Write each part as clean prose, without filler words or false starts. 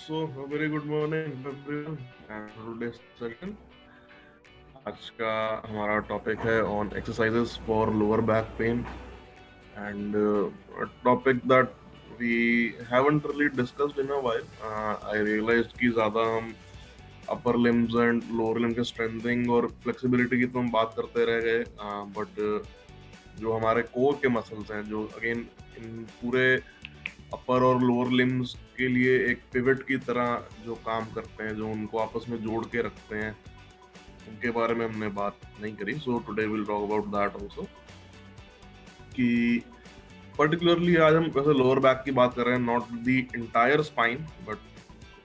So, a very good morning everyone and today's session. आज का हमारा टॉपिक है on exercises for lower back pain and a topic that we haven't really discussed in a while. I realized कि ज़्यादा हम upper limbs and lower limb के strengthening और flexibility की तो हम बात करते रह गए, but जो हमारे कोर के मसल्स हैं जो अगेन इन पूरे अपर और लोअर लिम्स के लिए एक पिवट की तरह जो काम करते हैं, जो उनको आपस में जोड़ के रखते हैं, उनके बारे में हमने बात नहीं करी. So today will talk about that also कि पर्टिकुलरली आज हम वैसे लोअर बैक की बात कर रहे हैं, not the entire spine but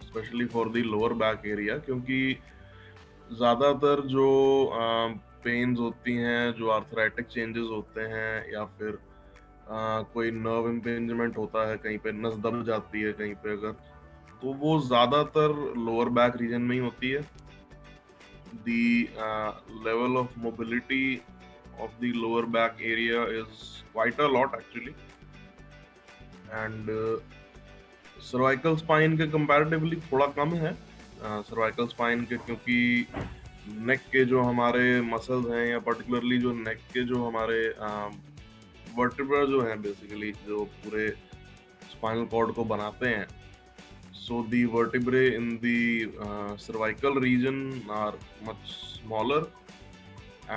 specially for the lower back area, क्योंकि ज़्यादातर जो पेन्स होती हैं, जो आर्थराइटिक चेंजेस होते हैं या फिर कोई नर्व इम्पेंजमेंट होता है, कहीं पे नस दब जाती है कहीं पे अगर, तो वो ज़्यादातर लोअर बैक रीजन में ही होती है. The level of mobility of the lower back area is quite a lot actually, and cervical spine के comparatively थोड़ा कम है cervical spine के, क्योंकि नेक के जो हमारे मसल्स हैं या पर्टिकुलरली जो नेक के जो हमारे वर्टिब्रा जो हैं, बेसिकली जो पूरे स्पाइनल कॉर्ड को बनाते हैं, so the vertebrae in the cervical region are much smaller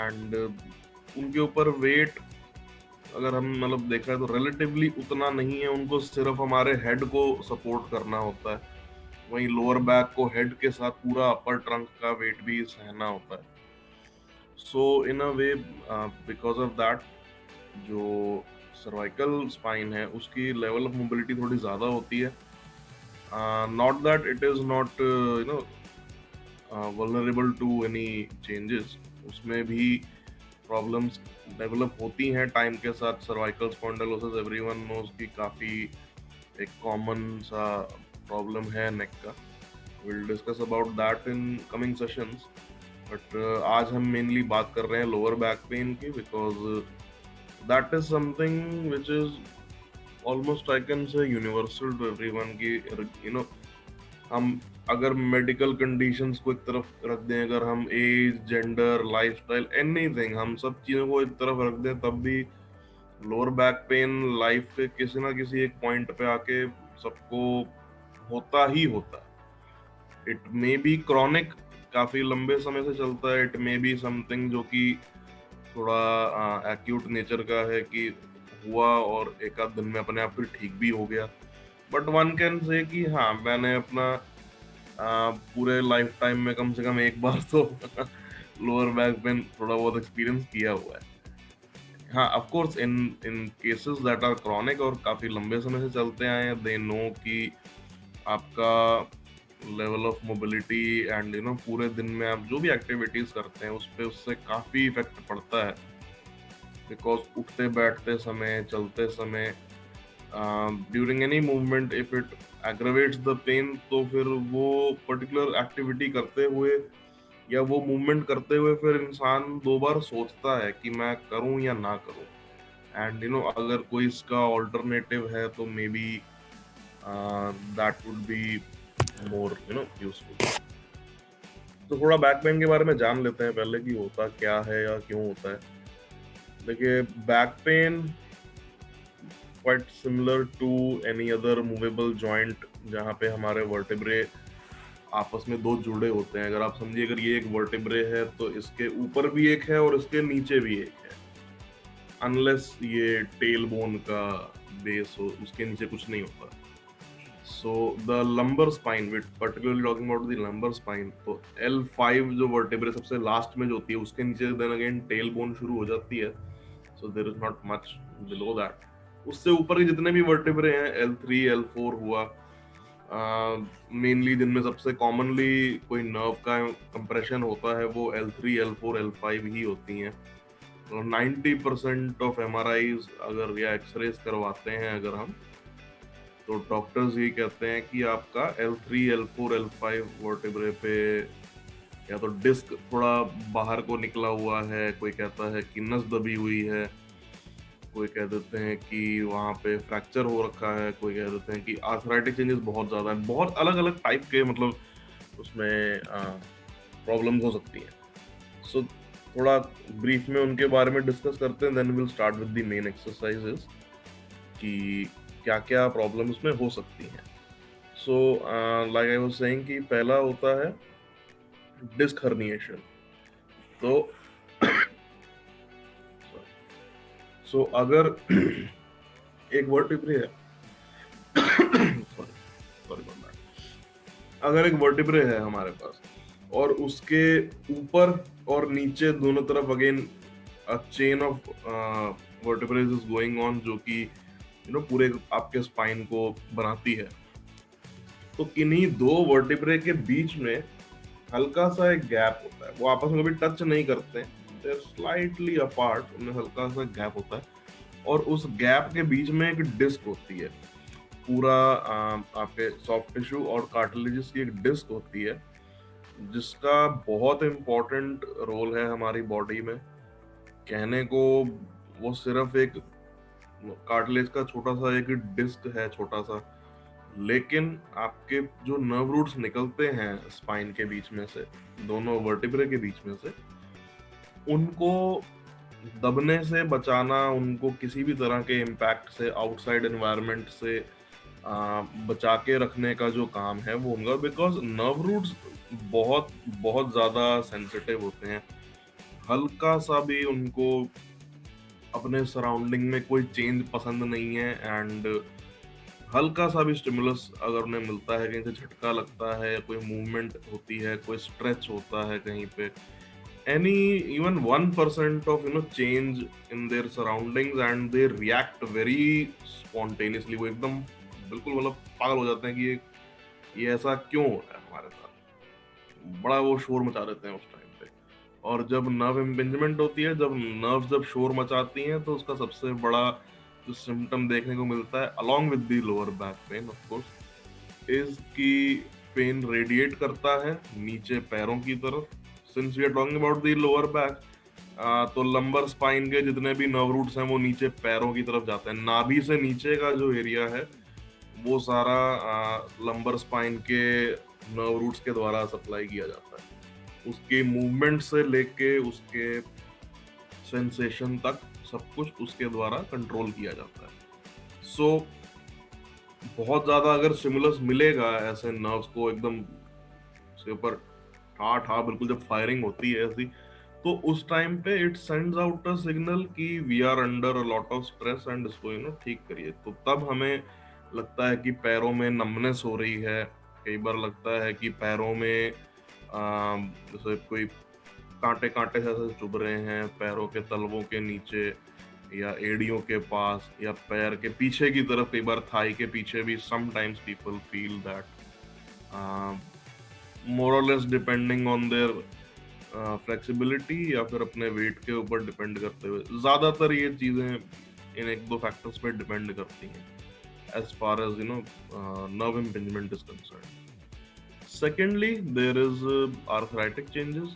and उनके ऊपर वेट अगर हम मतलब देखा है तो रिलेटिवली उतना नहीं है, उनको सिर्फ हमारे हेड को सपोर्ट करना होता है. वहीं लोअर बैक को हेड के साथ पूरा अपर ट्रंक का वेट भी सहना होता है. सो इन अ वे बिकॉज ऑफ दैट जो सर्वाइकल स्पाइन है उसकी लेवल ऑफ मोबिलिटी थोड़ी ज़्यादा होती है. Not that it is not vulnerable to any changes, उसमें भी प्रॉब्लम्स डेवलप होती हैं टाइम के साथ. सर्वाइकल स्पॉन्डिलोसिस एवरीवन नोज कि काफ़ी एक कॉमन सा प्रॉब्लम है नेक का. Will discuss about that in coming sessions, but आज हम मेनली बात कर रहे हैं लोअर बैक पेन की, because that is something which is almost I can say universal to everyone की हम अगर मेडिकल कंडीशंस को एक तरफ रख दें, अगर हम एज, जेंडर, लाइफस्टाइल, एनीथिंग, हम सब चीज़ों को एक तरफ रख दें, तब भी लोअर बैक पेन लाइफ के किसी ना किसी एक पॉइंट पे आके सबको होता ही होता है. इट मे बी क्रॉनिक, काफ़ी लंबे समय से चलता है. इट मे बी समथिंग जो कि थोड़ा एक्यूट नेचर का है कि हुआ और एक आध दिन में अपने आप फिर ठीक भी हो गया. बट वन कैन से कि हाँ, मैंने अपना पूरे लाइफ टाइम में कम से कम एक बार तो लोअर बैक पेन थोड़ा बहुत एक्सपीरियंस किया हुआ है. हाँ, of course in cases that are chronic और काफ़ी लंबे समय से चलते आए हैं, दे नो कि आपका लेवल ऑफ मोबिलिटी एंड पूरे दिन में आप जो भी एक्टिविटीज़ करते हैं उस पर उससे काफ़ी इफेक्ट पड़ता है. बिकॉज उठते बैठते समय, चलते समय, during any movement if it aggravates the pain, तो फिर वो पर्टिकुलर एक्टिविटी करते हुए या वो मूवमेंट करते हुए फिर इंसान दो बार सोचता है कि मैं करूं या ना करूं. एंड अगर कोई इसका ऑल्टरनेटिव है तो may be that would be more useful. तो थोड़ा बैक पेन के बारे में जान लेते हैं पहले कि होता क्या है या क्यों होता है. देखिए, back pain quite similar to any other movable joint, जहाँ पे हमारे वर्टेब्रे आपस में दो जुड़े होते हैं. अगर आप समझिए, अगर ये एक वर्टेब्रे है तो इसके ऊपर भी एक है और इसके नीचे भी एक है, अनलेस ये टेल बोन का बेस हो, उसके नीचे कुछ नहीं होता. So the lumbar spine, with particularly talking about the lumbar spine, तो L5 जो वर्टेब्रे सबसे लास्ट में जो होती है उसके नीचे देन अगेन टेल बोन शुरू हो जाती है. So there is not much below that. उससे ऊपर के जितने भी वर्टेब्रे हैं, L3, L4 हुआ, मेनली जिनमें सबसे कॉमनली कोई नर्व का कंप्रेशन होता है वो L3, L4, L5 ही होती हैं. तो 90% ऑफ MRIs अगर या एक्सरेज करवाते हैं अगर हम, तो डॉक्टर्स ये कहते हैं कि आपका L3, L4, L5 वर्टेब्रे पे या तो डिस्क थोड़ा बाहर को निकला हुआ है, कोई कहता है कि नस दबी हुई है, कोई कह देते हैं कि वहाँ पे फ्रैक्चर हो रखा है, कोई कह देते हैं कि आर्थराइटिक चेंजेस बहुत ज़्यादा हैं, बहुत अलग-अलग टाइप के मतलब उसमें प्रॉब्लम्स हो सकती हैं। सो थोड़ा ब्रीफ में उनके बारे में डिस्कस करते हैं, then will start with the main exercises कि क्या-क्या प्रॉब्लम उसमें हो सकती हैं। So like I was saying कि पहला होता है डिस्क हर्निएशन। तो सो अगर एक वर्टिब्रे है सॉरी सॉरी फॉर दैट। अगर एक वर्टिब्रे है हमारे पास और उसके ऊपर और नीचे दोनों तरफ again a chain of vertebrae is going on, जो कि पूरे आपके स्पाइन को बनाती है। तो इन्हीं दो वर्टिब्रे के बीच में हल्का सा एक गैप होता है, वो आपस में कभी टच नहीं करते हैं, दे आर स्लाइटली अपार्ट, उनमें हल्का सा गैप होता है और उस गैप के बीच में एक डिस्क होती है। पूरा आपके सॉफ्ट टिश्यू और कार्टिलेजेस की एक डिस्क होती है, जिसका बहुत इम्पोर्टेंट रोल है हमारी बॉडी में। कहने को वो सिर्फ एक कार्टिलेज का छोटा सा एक डिस्क है, छोटा सा, लेकिन आपके जो नर्व रूट्स निकलते हैं स्पाइन के बीच में से, दोनों वर्टिब्रे के बीच में से, उनको दबने से बचाना, उनको किसी भी तरह के इम्पैक्ट से, आउटसाइड एनवायरनमेंट से बचा के रखने का जो काम है वो उनका, बिकॉज नर्व रूट्स बहुत बहुत ज़्यादा सेंसिटिव होते हैं। हल्का सा भी उनको अपने सराउंडिंग में कोई चेंज पसंद नहीं है, एंड हल्का सा भी स्टिमुलस अगर उन्हें मिलता है, कहीं से झटका लगता है, कोई मूवमेंट होती है, कोई स्ट्रेच होता है कहीं पे, any even 1% of change in their surroundings and they react very spontaneously, वो एकदम बिल्कुल मतलब पागल हो जाते हैं कि ये ऐसा क्यों हो रहा है हमारे साथ, बड़ा वो शोर मचा देते हैं उस टाइम पे। और जब नर्व इम्पिंजमेंट होती है, जब शोर मचाती हैं, तो उसका सबसे बड़ा जो सिम्टम देखने को मिलता है along with the lower back pain of course, is कि पेन रेडिएट करता है नीचे पैरों की तरफ। Since we are talking about the lower back, तो लंबर स्पाइन के जितने भी नर्व रूट्स हैं वो नीचे पैरों की तरफ जाते हैं। नाभि से नीचे का जो एरिया है वो सारा लंबर स्पाइन के नर्व रूट्स के द्वारा सप्लाई किया जाता है। उसके मूवमेंट से लेके उसके सेंसेशन तक सब कुछ उसके द्वारा कंट्रोल किया जाता है। सो बहुत ज्यादा अगर स्टिमुलस मिलेगा ऐसे नर्व्स को, एकदम उसके ऊपर ठा बिल्कुल जब फायरिंग होती है ऐसी, तो उस टाइम पे it sends out a signal कि we are under a lot of stress and इसको ठीक करिए। तो तब हमें लगता है कि पैरों में नमनेस हो रही है, कई बार लगता है कि पैरों में जैसे कोई कांटे कांटे से ऐसे चुभ रहे हैं पैरों के तलवों के नीचे या एड़ियों के पास या पैर के पीछे की तरफ, कई बार थाई के पीछे भी समटाइम्स पीपल फील दैट, मोर और less depending on their flexibility या फिर अपने वेट के ऊपर डिपेंड करते हुए। ज्यादातर ये चीजें इन एक दो फैक्टर्स पे डिपेंड करती हैं as far as nerve impingement is concerned. Secondly, there is arthritic changes.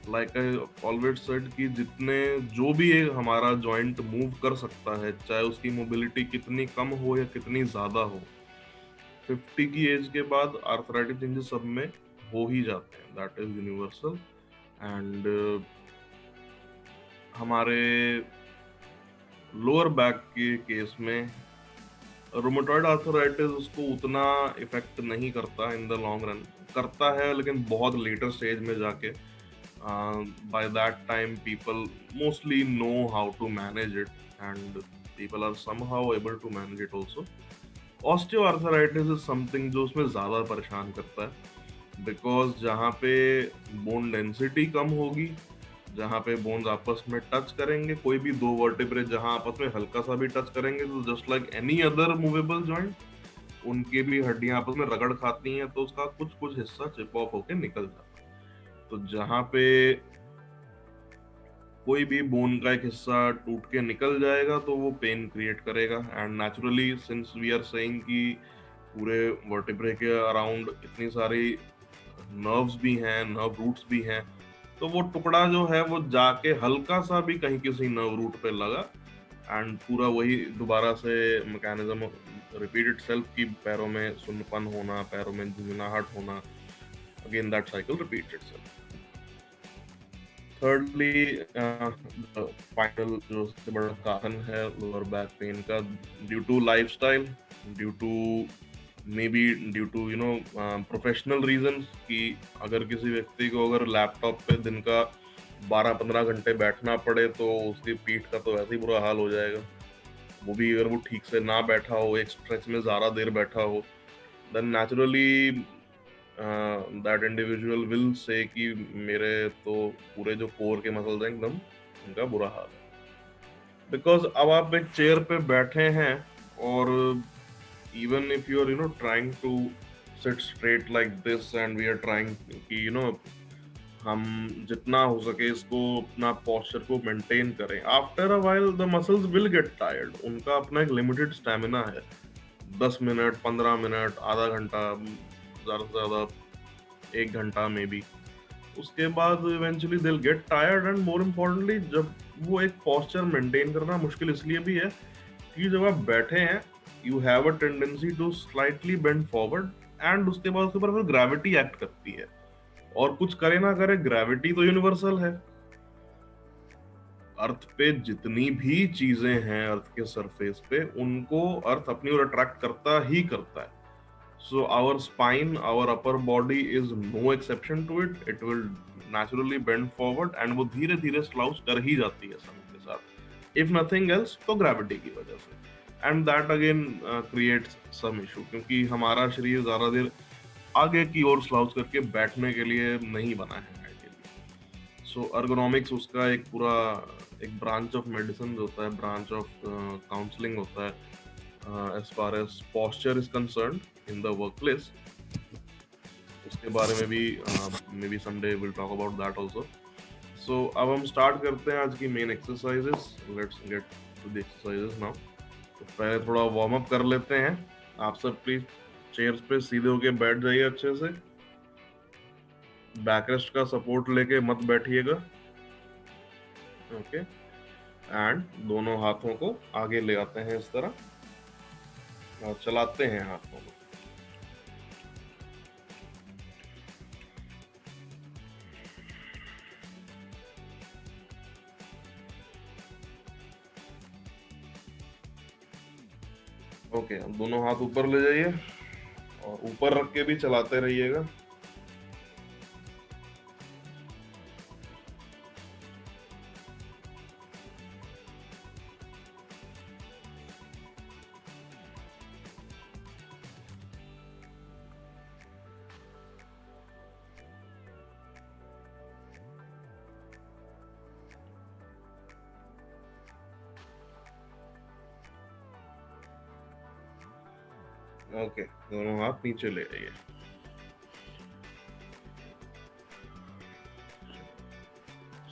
Like I always said कि जितने जो भी हमारा जॉइंट मूव कर सकता है, चाहे उसकी मोबिलिटी कितनी कम हो या कितनी ज्यादा हो, 50 की एज के बाद आर्थराइटिक चेंजेस सब में हो ही जाते हैं, दैट इज यूनिवर्सल। एंड हमारे लोअर बैक के केस में रोमेटॉइड आर्थराइटिस उसको उतना इफेक्ट नहीं करता इन द लॉन्ग रन, करता है लेकिन बहुत लेटर स्टेज में जाके। By that time people mostly know how to manage it and people are somehow able to manage it also. Osteoarthritis is something जो उसमें ज्यादा परेशान करता है, बिकॉज जहाँ पे बोन डेंसिटी कम होगी, जहाँ पे बोन्स आपस में टच करेंगे, कोई भी दो वर्टिब्रे जहाँ आपस में हल्का सा भी टच करेंगे, तो just like any other movable joint, उनकी भी हड्डियां आपस में रगड़ खाती हैं, तो उसका कुछ कुछ हिस्सा चिप ऑफ होके निकल जाता है। तो जहाँ पे कोई भी बोन का एक हिस्सा टूट के निकल जाएगा तो वो पेन क्रिएट करेगा। And naturally since we are saying कि पूरे वर्टिब्रे के अराउंड इतनी सारी नर्व्स भी हैं, नर्व रूट्स भी हैं, तो वो टुकड़ा जो है वो जाके हल्का सा भी कहीं किसी नर्व रूट पे लगा एंड पूरा वही दोबारा से मैकेनिज्म रिपीट इटसेल्फ कि पैरों में सुन्नपन होना, पैरों में झुंझुनाहट होना, again that cycle repeats itself. Thirdly, the final जो सबसे बड़ा कारण है लोअर बैक पेन का, due to lifestyle, due to maybe due to professional reasons, कि अगर किसी व्यक्ति को अगर लैपटॉप पे दिन का 12-15 घंटे बैठना पड़े तो उसकी पीठ का तो वैसे ही बुरा हाल हो जाएगा. वो भी अगर वो ठीक से ना बैठा हो, एक स्ट्रेच में ज़्यादा देर बैठा हो, then naturally that individual will say कि मेरे तो पूरे जो कोर के मसल्स हैं एकदम, उनका बुरा हाल है. बिकॉज अब आप एक चेयर पे बैठे हैं और even if you are trying to sit straight like this and we are trying कि हम जितना हो सके इसको अपना पोस्चर को मेंटेन करें, after a while the muscles will get tired. उनका अपना एक लिमिटेड स्टेमिना है, 10 मिनट, 15 मिनट, आधा घंटा, ज़्यादा से ज़्यादा 1 घंटा में भी. उसके बाद eventually they will get tired. And more importantly, जब वो एक पोस्चर मेंटेन करना मुश्किल इसलिए भी है कि जब आप बैठे हैं you have a tendency to slightly bend forward, and उसके बाद उसके ऊपर फिर ग्रेविटी एक्ट करती है. और कुछ करे ना करे, ग्रेविटी तो यूनिवर्सल है. अर्थ पे जितनी भी चीजें हैं अर्थ के सरफेस पे, उनको अर्थ अपनी ओर अट्रैक्ट करता ही करता है. So our spine, our upper body is no exception to it. It will naturally bend forward and वो धीरे धीरे स्लाउच कर ही जाती है समय के साथ. If nothing else, तो ग्रेविटी की वजह से. And that again creates some issue, क्योंकि हमारा शरीर ज़्यादा देर आगे की ओर स्लाउच करके बैठने के लिए नहीं बना है आइडियली. सो ergonomics उसका एक पूरा एक ब्रांच ऑफ मेडिसिन होता है, ब्रांच ऑफ काउंसलिंग होता है as far as posture is concerned in the workplace. उसके बारे में भी maybe someday we'll talk about that also. So अब हम स्टार्ट करते हैं आज की main exercises. Let's get to the exercises now. तो पहले थोड़ा वार्म अप कर लेते हैं. आप सब प्लीज चेयर्स पे सीधे होके बैठ जाइए अच्छे से. बैकरेस्ट का सपोर्ट लेके मत बैठिएगा. ओके. एंड दोनों हाथों को आगे ले आते हैं इस तरह और चलाते हैं हाथों को. ओके, अब दोनों हाथ ऊपर ले जाइए और ऊपर रख के भी चलाते रहिएगा. ओके, दोनों हाथ नीचे ले जाइए.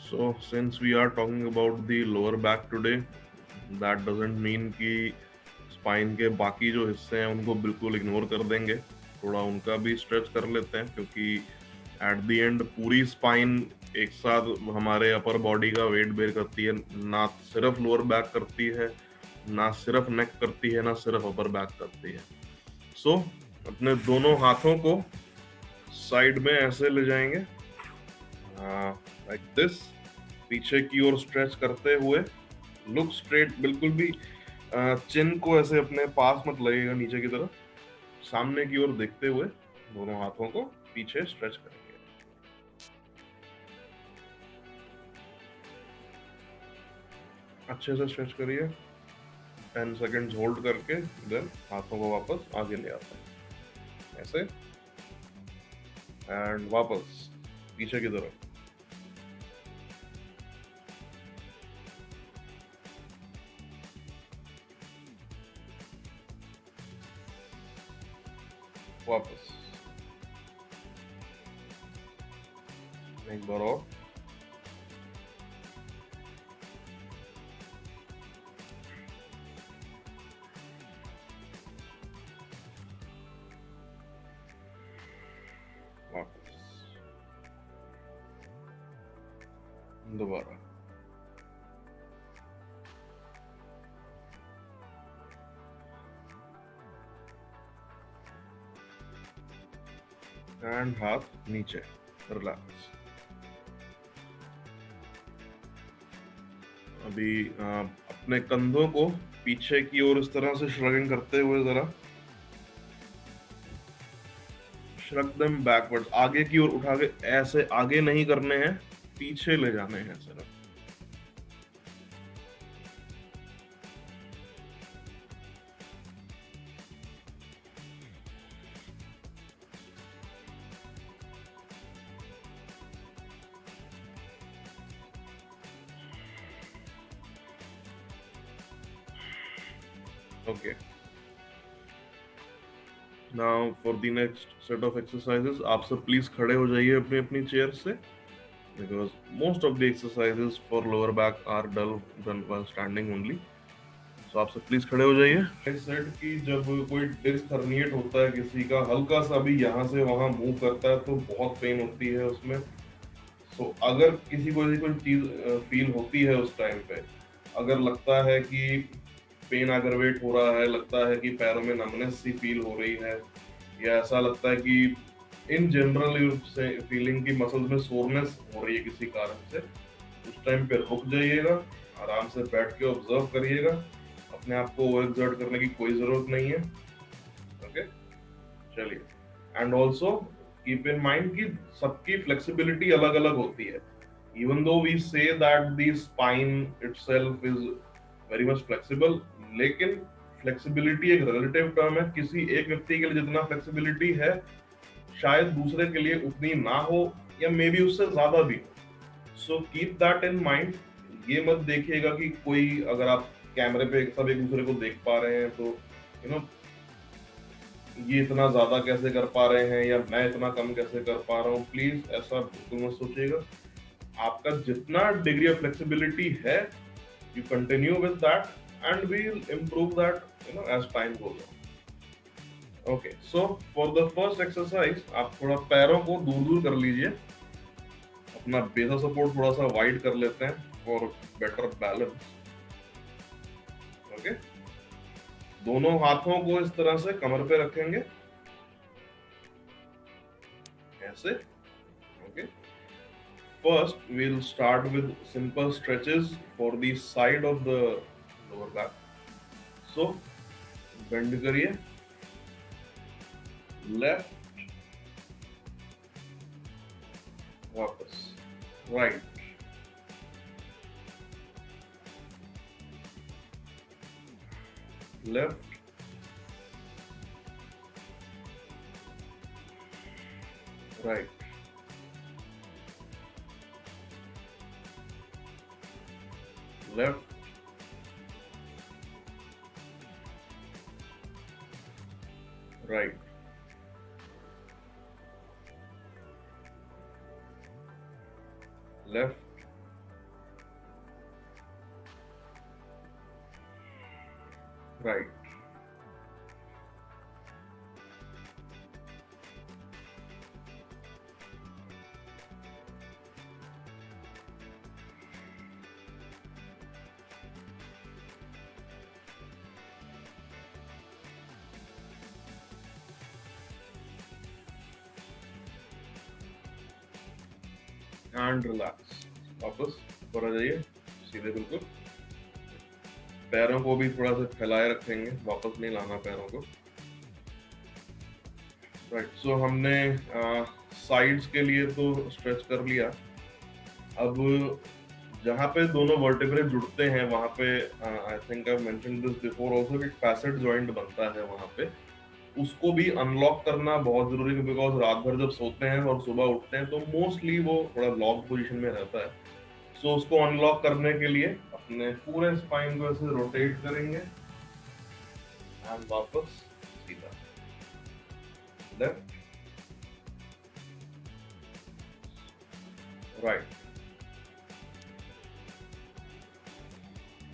So since we are talking about the lower back today, that doesn't mean कि स्पाइन के बाकी जो हिस्से हैं उनको बिल्कुल इग्नोर कर देंगे. थोड़ा उनका भी स्ट्रेच कर लेते हैं, क्योंकि एट द एंड पूरी स्पाइन एक साथ हमारे अपर बॉडी का वेट बेयर करती है. ना सिर्फ लोअर बैक करती है, ना सिर्फ नेक करती है, ना सिर्फ अपर बैक करती है. सो अपने दोनों हाथों को साइड में ऐसे ले जाएंगे लाइक दिस, पीछे की ओर स्ट्रेच करते हुए. लुक स्ट्रेट, बिल्कुल भी चिन को ऐसे अपने पास मत लगेगा नीचे की तरफ. सामने की ओर देखते हुए दोनों हाथों को पीछे स्ट्रेच करेंगे. अच्छे से स्ट्रेच करिए. 10 सेकेंड्स होल्ड करके देन हाथों को वापस आगे ले आते हैं ऐसे, एंड वापस पीछे की तरफ. वापस एक बार और. वापस दोबारा. एंड हाथ नीचे, रिलैक्स। अभी अपने कंधों को पीछे की ओर इस तरह से श्रगिंग करते हुए जरा श्रग देम बैकवर्ड्स, आगे की ओर उठा के, ऐसे आगे नहीं करने हैं, पीछे ले जाने हैं सिर्फ। Okay, now for the next set of exercises आप सब प्लीज खड़े हो जाइए अपनी अपनी चेयर से, because most of the exercises for lower back are done while standing only. So आप सब प्लीज खड़े हो जाइए। सेट की जब कोई डिस्क हर्निएट होता है किसी का, हल्का सा भी यहाँ से वहां मूव करता है तो बहुत पेन होती है उसमें। तो अगर किसी को ऐसी कोई चीज फील होती है उस टाइम पे, अगर लगता है कि पेन एग्रवेट हो रहा है, लगता है कि पैरों में नमनेस सी फील हो रही है, या ऐसा लगता है कि इन जनरल से फीलिंग की मसल्स में सोरनेस हो रही है किसी कारण से, उस टाइम पे रुक जाइएगा, आराम से बैठ के ऑब्जर्व करिएगा। अपने आप को ओवर एक्सर्ट करने की कोई जरूरत नहीं है। ओके, चलिए। And also keep in mind कि सबकी फ्लेक्सिबिलिटी अलग अलग होती है। Even though we say that the spine itself is very much flexible, लेकिन फ्लेक्सिबिलिटी एक रिलेटिव टर्म है। किसी एक व्यक्ति के लिए जितना फ्लेक्सिबिलिटी है, शायद दूसरे के लिए उतनी ना हो, या मे बी उससे ज्यादा भी हो। So keep that in mind. ये मत देखिएगा कि कोई, अगर आप कैमरे पे सब एक दूसरे को देख पा रहे हैं तो यू नो ये इतना ज्यादा कैसे कर पा रहे हैं, या मैं इतना कम कैसे कर पा रहा हूँ, प्लीज ऐसा बिल्कुल मत सोचिएगा। आपका जितना डिग्री ऑफ फ्लेक्सिबिलिटी है, you continue with that and we will improve that as time goes on. Okay, so for the first exercise आप थोड़ा पैरों को दूर दूर कर लीजिए, अपना बेस ऑफ सपोर्ट थोड़ा सा वाइड कर लेते हैं फॉर बेटर बैलेंस। ओके, दोनों हाथों को इस तरह से कमर पे रखेंगे, ऐसे। Okay, first we will start with simple stretches for the side of the lower back. So bend करिए, लेफ्ट, वापस, right, left, right, left, right, left, right. And relax, वापस ऊपर आ जाइए, सीधे बिल्कुल। पैरों को भी थोड़ा सा फैलाए रखेंगे, वापस नहीं लाना पैरों को। राइट, सो हमने साइड्स के लिए तो स्ट्रेच कर लिया। अब जहाँ पे दोनों वर्टेब्रे जुड़ते हैं वहाँ पे, I think I mentioned this before also, एक फैसेट जॉइंट बनता है वहाँ पे, उसको भी अनलॉक करना बहुत जरूरी है, बिकॉज रात भर जब सोते हैं और सुबह उठते हैं तो मोस्टली वो थोड़ा लॉक पोजीशन में रहता है। सो उसको अनलॉक करने के लिए अपने पूरे स्पाइन को ऐसे रोटेट करेंगे एंड वापस सीधा, लेफ्ट, राइट।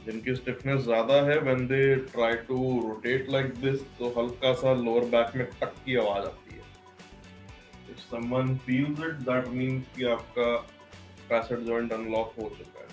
जिनकी स्टिफनेस ज्यादा है, when they try to rotate like this, तो हल्का सा लोअर बैक में टक की आवाज आती है। If someone feels it, that means कि आपका फैसेट जॉइंट अनलॉक हो चुका है।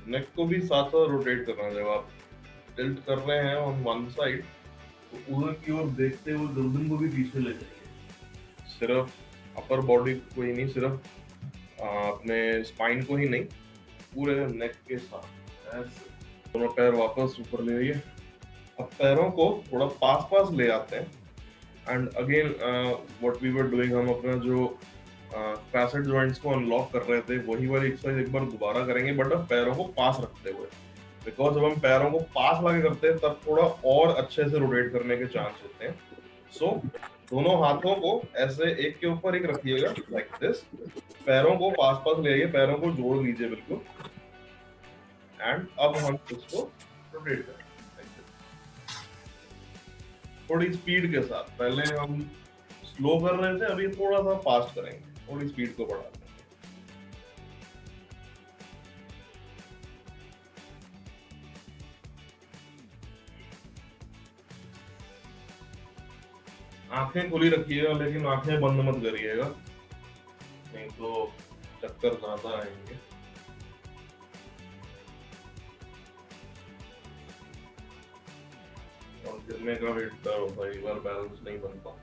नेक को भी साथ साथ रोटेट करना है। जब आप टिल्ट कर रहे हैं ऑन वन साइड, तो उधर की ओर देखते हुए गर्दन को भी पीछे ले जाइए। सिर्फ अपर बॉडी को ही नहीं, सिर्फ अपने स्पाइन को ही नहीं, पूरे नेक के साथ ऐसे। दोनों पैर वापस ऊपर ले आइए। अब पैरों को थोड़ा पास पास ले आते हैं and again what we were doing, हम अपना जो फैसेट जॉइंट्स को अनलॉक कर रहे थे वही वाली एक्सरसाइज एक बार दोबारा करेंगे, बट अब पैरों को पास रखते हुए। बिकॉज जब हम पैरों को पास लाके करते हैं तब थोड़ा और अच्छे से रोटेट करने के चांस होते हैं। सो दोनों हाथों को ऐसे एक के ऊपर एक रखिएगा लाइक दिस, पैरों को पास पास ले आइए, पैरों को जोड़ लीजिए बिल्कुल, एंड अब हम इसको रोटेट करें थोड़ी स्पीड के साथ। पहले हम स्लो कर रहे थे, अभी थोड़ा सा फास्ट करेंगे, थोड़ी स्पीड को बढ़ा देंगे। आंखें खुली रखिएगा, लेकिन आंखें बंद मत करिएगा, नहीं तो चक्कर ज्यादा आएंगे। और गिरने का भी डर होता है, एक बार बैलेंस नहीं बनता।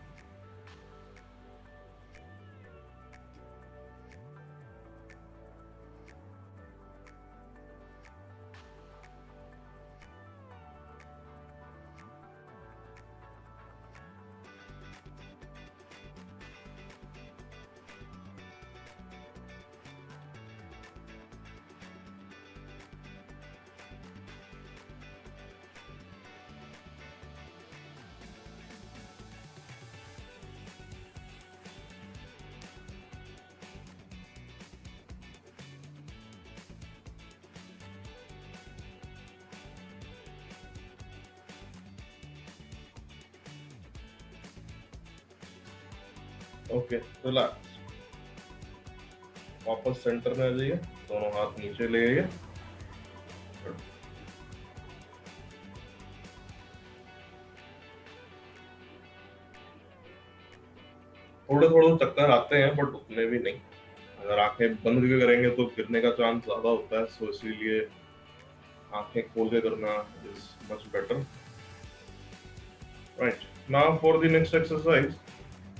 Okay, relax. वापस सेंटर में आ जाइए, दोनों हाथ नीचे ले आइए। थोड़े थोड़े चक्कर आते हैं, बट उतने भी नहीं। अगर आंखें बंद करके करेंगे तो गिरने का चांस ज्यादा होता है, सो इसीलिए आंखें खोल के करना is much better. Right, now for the next exercise,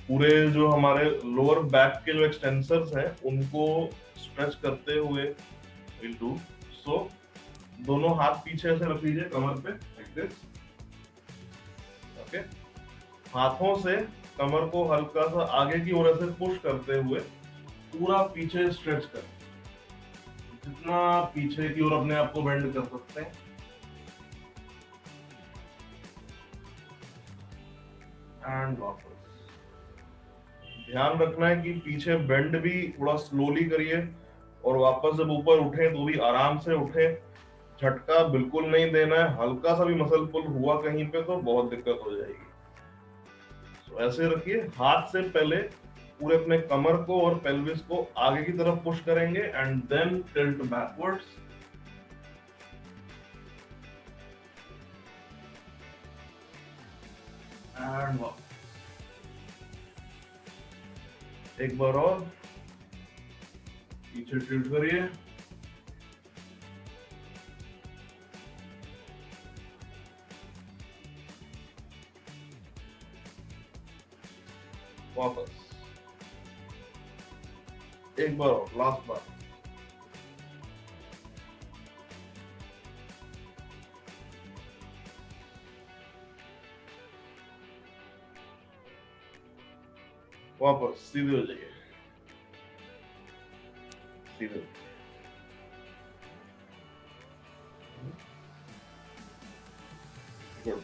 पूरे जो हमारे लोअर बैक के जो एक्सटेंसर्स हैं उनको स्ट्रेच करते हुए विल डू। सो दोनों हाथ पीछे से रख लीजिए कमर पे लाइक दिस। ओके, हाथों से कमर को हल्का सा आगे की ओर से पुश करते हुए पूरा पीछे स्ट्रेच कर, जितना पीछे की ओर अपने आप को बेंड कर सकते हैं। एंड वापस। ध्यान रखना है कि पीछे बेंड भी थोड़ा स्लोली करिए, और वापस जब ऊपर उठे तो भी आराम से उठे, झटका बिल्कुल नहीं देना है। हल्का सा भी मसल पुल हुआ कहीं पे तो बहुत दिक्कत हो जाएगी। तो ऐसे रखिए, हाथ से पहले पूरे अपने कमर को और पेल्विस को आगे की तरफ पुश करेंगे एंड देन टिल्ट बैकवर्ड्स। एंड एक बार और पीछे टिल्ट करिए, वापस एक बार और, लास्ट बार। वापस सीधे हो जाइए, सीधे। गुड।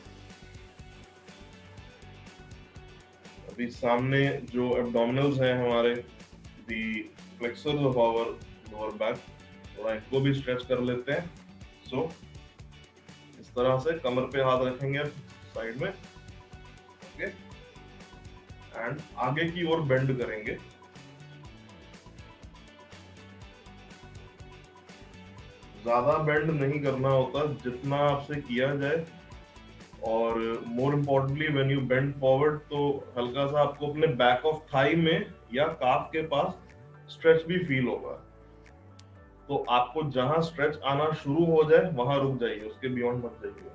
अभी सामने जो एब्डोमिनल्स हैं हमारे, the flexors of our lower back, थोड़ा इनको भी स्ट्रेच कर लेते हैं। सो इस तरह से कमर पे हाथ रखेंगे साइड में, ओके, एंड आगे की ओर बेंड करेंगे। ज्यादा बेंड नहीं करना होता, जितना आपसे किया जाए। और more importantly when you bend forward, तो हल्का सा आपको अपने बैक ऑफ थाई में या काफ के पास स्ट्रेच भी फील होगा। तो आपको जहां स्ट्रेच आना शुरू हो जाए वहां रुक जाइए, उसके बियॉन्ड मत जाइए।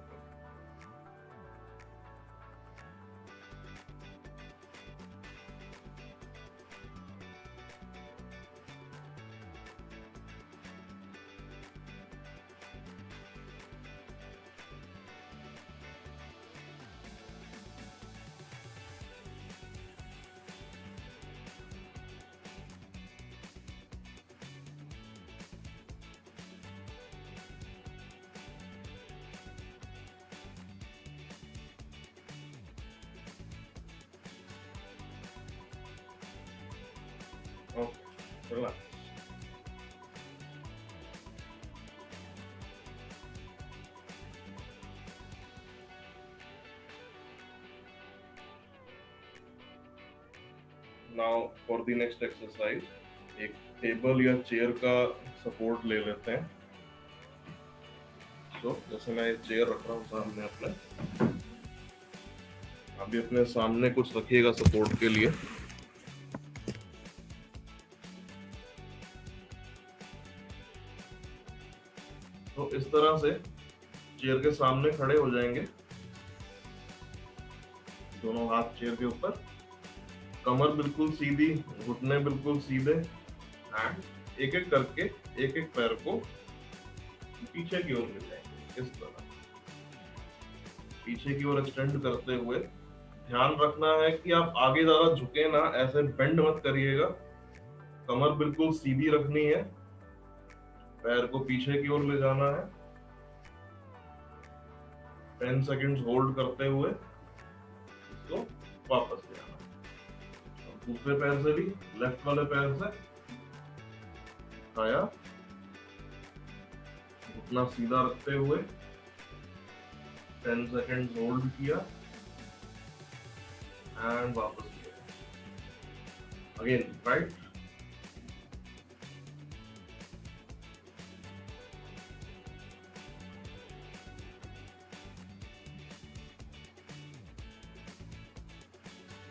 Okay, relax. Now for the next exercise, एक टेबल या चेयर का सपोर्ट ले लेते हैं। तो जैसे मैं चेयर रख रहा हूँ सामने अपने, अभी अपने सामने कुछ रखिएगा सपोर्ट के लिए। तो इस तरह से चेयर के सामने खड़े हो जाएंगे, दोनों हाथ चेयर के ऊपर, कमर बिल्कुल सीधी, घुटने बिल्कुल सीधे, एंड एक एक करके एक एक पैर को पीछे की ओर ले जाएंगे। इस तरह पीछे की ओर एक्सटेंड करते हुए, ध्यान रखना है कि आप आगे ज्यादा झुके ना, ऐसे बेंड मत करिएगा, कमर बिल्कुल सीधी रखनी है, पैर को पीछे की ओर ले जाना है, 10 सेकेंड्स होल्ड करते हुए इसको वापस ले आना है। दूसरे पैर से भी, लेफ्ट वाले पैर से उठाया, घुटना सीधा रखते हुए 10 सेकेंड्स होल्ड किया एंड वापस किया। अगेन राइट,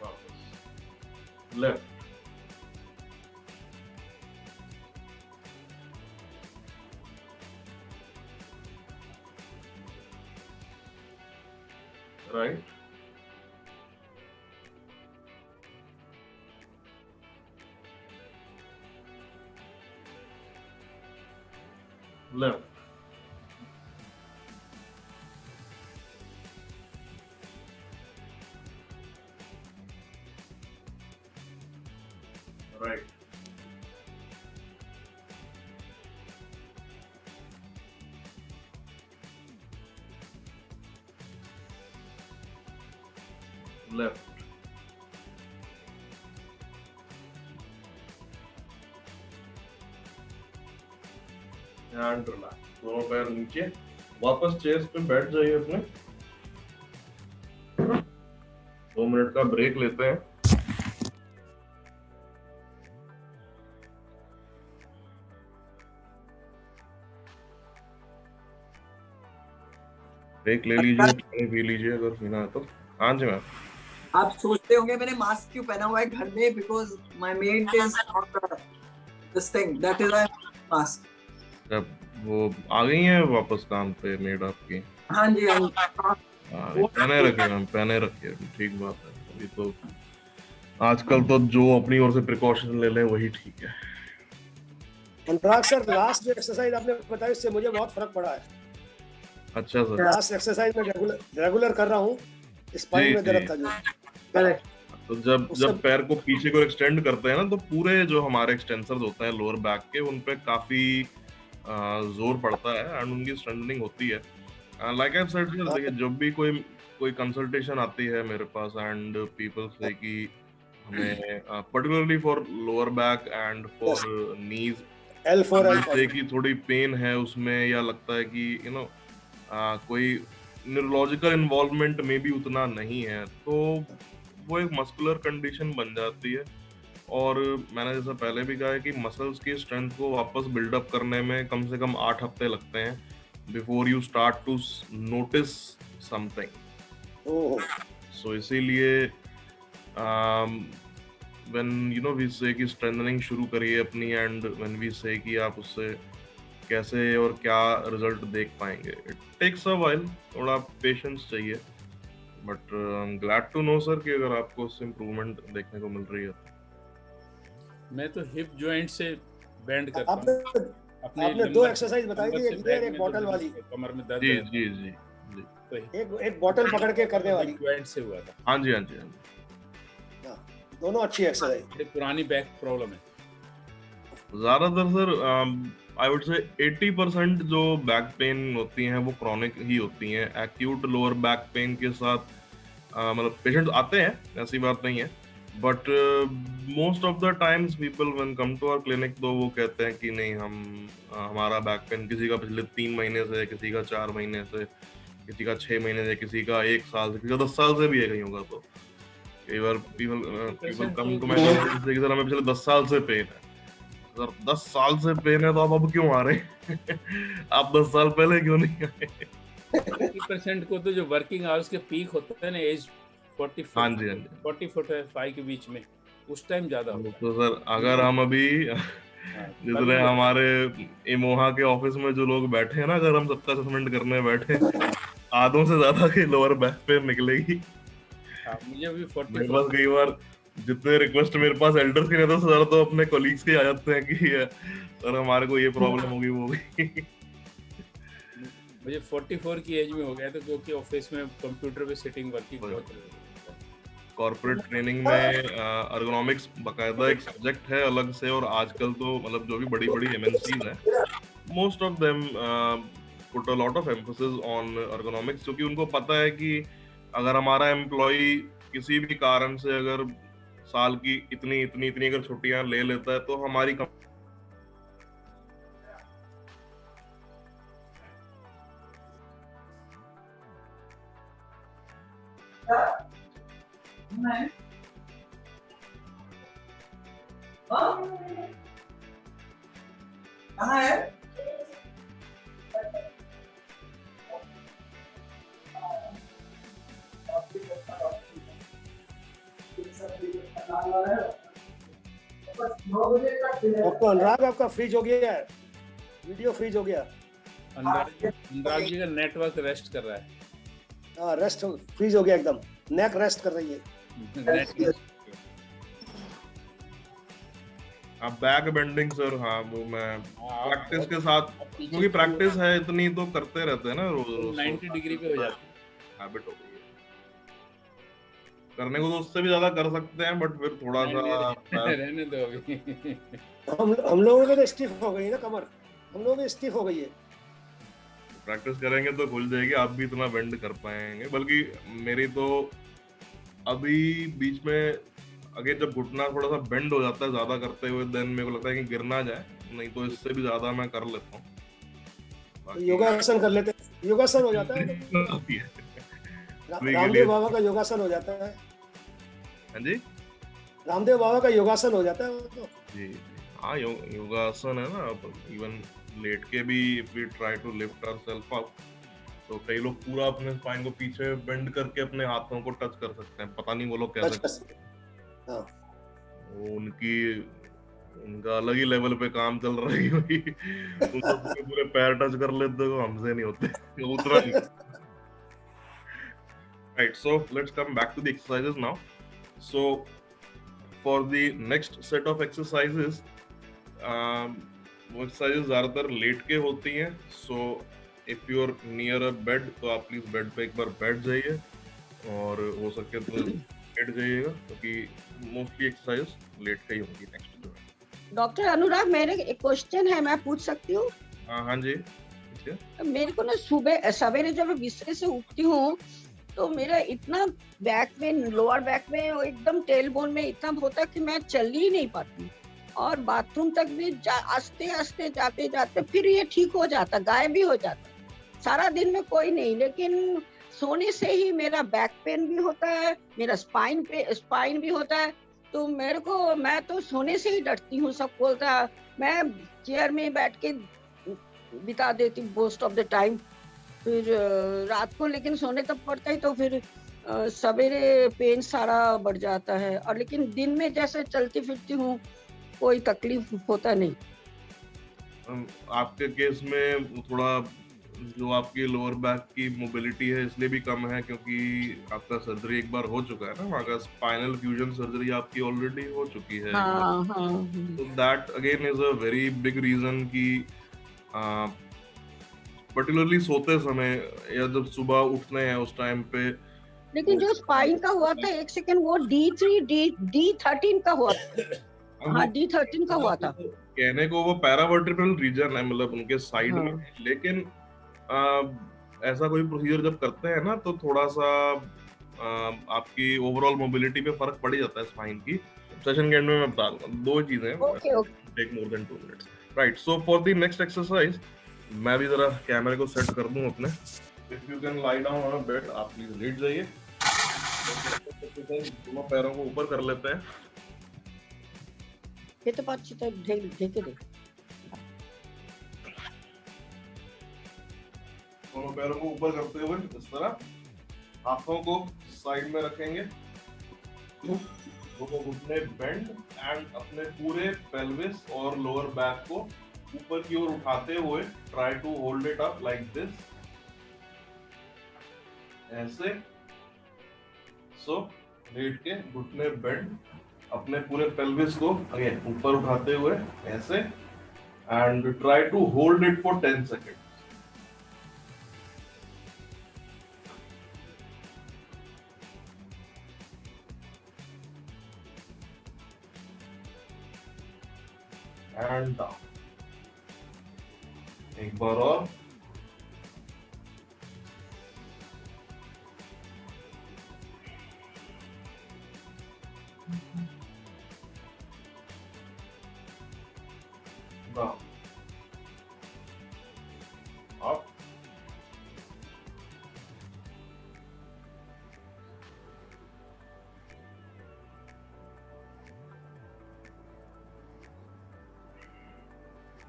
वापस left, right, left, right, left, and relax. दोनों पैर नीचे, वापस चेयर पे बैठ जाइए अपने। 2 मिनट का ब्रेक लेते हैं। ब्रेक ले लीजिए, पानी पी लीजिए अगर पीना है तो। हाँ जी मैम। आप सोचते होंगे मैंने मास्क क्यों पहना हुआ है घर में, because my made is not this thing, that is why mask. जब वो आ गई है वापस काम पे मेड आपकी? हाँ जी, पहने रखिए मैम, पहने रखिए, ठीक बात है। अभी तो आजकल तो जो अपनी ओर से प्रिकॉशन ले ले वही ठीक है। अनुराग सर, लास्ट जो एक्सरसाइज आपने बताई उससे मुझे बहुत फर्क पड़ा है। अच्छा सर। लास्ट एक्सरसाइज में रेगुलर कर रहा हूँ, स्पाइन में दर्द था जो। करेक्ट। तो जब पैर को पीछे को एक्सटेंड करते हैं ना, तो पूरे जो हमारे एक्सटेंसर्स होते हैं लोअर बैक के, उन पे काफी जोर पड़ता है एंड उनकी स्ट्रेंथनिंग होती है। लाइक आई सेड, देखिए जब भी कोई कंसल्टेशन आती है मेरे पास एंड पीपल से कि हमें particularly for lower back and for knees L4 से कि थोड़ी पेन है उसमें, या लगता है कि कोई न्यूरोलॉजिकल इन्वॉल्वमेंट में भी उतना नहीं है, तो वो एक मस्कुलर कंडीशन बन जाती है। और मैंने जैसा पहले भी कहा है कि मसल्स की स्ट्रेंथ को वापस बिल्डअप करने में कम से कम 8 हफ्ते लगते हैं before you start to notice something. So इसीलिए व्हेन वी से कि स्ट्रेंथनिंग शुरू करिए अपनी, एंड व्हेन वी से कि आप उससे कैसे और क्या रिजल्ट देख पाएंगे। इट टेक्स अ व्हाइल, थोड़ा पेशेंस चाहिए, but I am glad to know sir कि अगर आपको उससे इम्प्रूवमेंट देखने को मिल रही है। मैं तो हिप जॉइंट से बैंड करता हूँ आपने अपने आपने दो लंबर एक्सरसाइज बताई लंबर थी, से एक ये बैक और एक में बॉटल जो वाली, कमर में दर्द जी है, जी जी जी। तो एक बॉटल पकड़ के करने वाली। हिप जॉइंट से हुआ था। हाँ जी हाँ जी हाँ जी। हाँ, दोनों अच्छी एक्सरसाइज। बड़ी पुरानी बैक प्रॉब्लम है। ज्यादातर सर आई वुड से 80% जो बैक पेन होती हैं वो क्रॉनिक ही होती हैं। एक्यूट लोअर बैक पेन के साथ मतलब पेशेंट आते हैं, ऐसी बात नहीं है, but most of the times people when come to our clinic तो वो कहते हैं कि नहीं हम हमारा बैक पेन किसी का पिछले 3 महीने से, किसी का 4 महीने से, किसी का 6 महीने से, किसी का 1 साल से, किसी का 10 साल से भी है कहीं होगा। तो कई बार people come to my clinic कि सर हमें पिछले 10 साल से पेन है। सर 10 साल से पेन है तो आप अब क्यों आ रहे हैं? आप 10 साल पहले क्यों नहीं आए? 80% को तो जो वर्किंग आवर्स के पीक होते हैं ना, एज 44 हाँ जी हाँ जी। 45 के बीच में, उस टाइम ज्यादा होता है। तो सर अगर हम अभी हाँ, जितने हमारे इमोहा के ऑफिस में जो लोग बैठे हैं ना, अगर हम सबका असेसमेंट करने बैठे, आधों से ज्यादा की लोअर बैक पेन निकलेगी। हाँ, मुझे भी मेरे 44 पास कई बार जितने रिक्वेस्ट मेरे पास एल्डर्स के रहते हैं, ज्यादा तो अपने कोलीग्स के आ जाते हैं कि सर हमारे को ये प्रॉब्लम होगी वो होगी। मुझे 44 की एज में हो गया था, क्योंकि ऑफिस में कंप्यूटर पे सिटिंग वर्किंग बहुत कॉर्पोरेट ट्रेनिंग में एर्गोनॉमिक्स बकायदा एक सब्जेक्ट है अलग से, और आजकल तो मतलब जो भी बड़ी बड़ी एमएनसीज हैं, most of them put a lot of emphasis on ergonomics, क्योंकि उनको पता है कि अगर हमारा एम्प्लॉय किसी भी कारण से अगर साल की इतनी इतनी इतनी अगर छुट्टियां ले लेता है तो हमारी कहाँ है? डॉक्टर अनुराग आपका फ्रीज हो गया है, वीडियो फ्रीज हो गया। अनुराग जी का नेटवर्क रेस्ट कर रहा है। हाँ, रेस्ट फ्रीज हो गया एकदम, नेक रेस्ट कर रही है। बैक बेंडिंग सर, हाँ वो मैं प्रैक्टिस के साथ, क्योंकि प्रैक्टिस है इतनी तो करते रहते हैं ना रोज रोज, 90 डिग्री पे हो जाती है, हैबिट हो गई है। करने को तो उससे भी ज्यादा कर सकते हैं, बट फिर थोड़ा सा रहने दो अभी। हम लोगों के तो स्टिफ हो गई ना कमर, हम लोगों की स्टिफ हो गई है। प्रैक्टिस करेंगे तो खुल जाएगी, आप भी इतना बेंड कर पाएंगे। बल्कि मेरी तो अभी बीच में अगर जब घुटना थोड़ा सा बेंड हो जाता है ज्यादा करते हुए, देन मेरे को लगता है कि गिर ना जाए, नहीं तो इससे भी ज्यादा मैं कर लेता हूँ। योगासन कर लेते, योगासन हो जाता है तो। रामदेव बाबा का योगासन हो जाता है। हाँ जी, रामदेव बाबा का योगासन हो जाता है तो। जी हाँ, योगासन है ना। इवन लेट के भी if we try to lift ourself up, तो कई लोग पूरा अपने स्पाइन को पीछे बेंड करके अपने हाथों को टच कर सकते हैं। पता नहीं वो लोग कैसे करते हैं। हाँ। उनका अलग ही लेवल पे काम चल रहा है भाई। तो पूरे पैर टच कर लेते हो, हमसे नहीं होते उतना नहीं। Right, so let's come back to the exercises now. So for the next set of exercises, वो exercises ज्यादातर लेट के होती हैं। So if you are near a bed, तो आप प्लीज बेड पे एक बार बैठ जाइए, और हो सके तो लेट जाइएगा, क्योंकि मोस्टली एक्सरसाइज लेट के ही होंगी। नेक्स्ट जो है डॉक्टर अनुराग, मेरे एक क्वेश्चन है, मैं पूछ सकती हूँ? हाँ जी, मेरे को ना सुबह सवेरे जब मैं बिस्तर से उठती हूँ तो मेरा इतना बैक में, लोअर बैक में, एकदम टेल बोन में इतना होता है कि मैं चल ही नहीं पाती, और बाथरूम तक भी आस्ते आस्ते जाते जाते फिर ये ठीक हो जाता, गायब भी हो जाता। सारा दिन में कोई नहीं, लेकिन सोने से ही मेरा बैक पेन भी होता है, मेरा स्पाइन भी होता है। तो मैं तो सोने से ही डरती हूँ। सब बोलता है, मैं चेयर में बैठ के बिता देती मोस्ट ऑफ द टाइम, फिर रात को लेकिन सोने तब पड़ता है, तो फिर सवेरे पेन सारा बढ़ जाता है। और लेकिन दिन में जैसे चलती फिरती हूँ कोई तकलीफ होता नहीं। आपके केस में वो थोड़ा जो आपकी लोअर बैक की मोबिलिटी है इसलिए भी कम है क्योंकि आपका सर्जरी एक बार हो चुका है ना, वहाँ का स्पाइनल फ्यूजन सर्जरी आपकी ऑलरेडी हो चुकी है एक बार। हाँ हाँ तो that again is a very big reason कि पर्टिकुलरली सोते समय या जब सुबह उठते हैं उस टाइम पे लेकिन जो स्पाइन का हुआ था, एक सेकंड, वो D13 का हुआ था। हाँ, D13 का हुआ था। कहने को वो पैरावर्टिब्रल रीजन है, मतलब उनके साइड में हाँ। है, लेकिन ऐसा कोई प्रोसीजर जब करते हैं ना तो थोड़ा सा आपकी ओवरऑल मोबिलिटी पे फर्क पड़ ही जाता है स्पाइन की। सेशन के एंड में मैं बता दूंगा, दो चीजें okay okay. Take more than 2 minutes. Right, so for the next exercise मैं भी जरा कैमरे को सेट कर दूं अपने। If you can lie down on a bed, आप प्लीज लेट जाइए। दोनों पैरों को ऊपर कर लेते हैं। ये तो बात अच्छी तरह ढेके दे। दोनों पैरों को ऊपर करते हुए इस तरह हाथों को साइड में रखेंगे, दोनों घुटने बेंड एंड अपने पूरे पेल्विस और लोअर बैक को ऊपर की ओर उठाते हुए try to hold it up like this, ऐसे। सो लेट के घुटने बेंड, अपने पूरे पेल्विस को अगेन ऊपर उठाते हुए ऐसे and try to hold it for 10 second. And down. एक बार और। Down, up,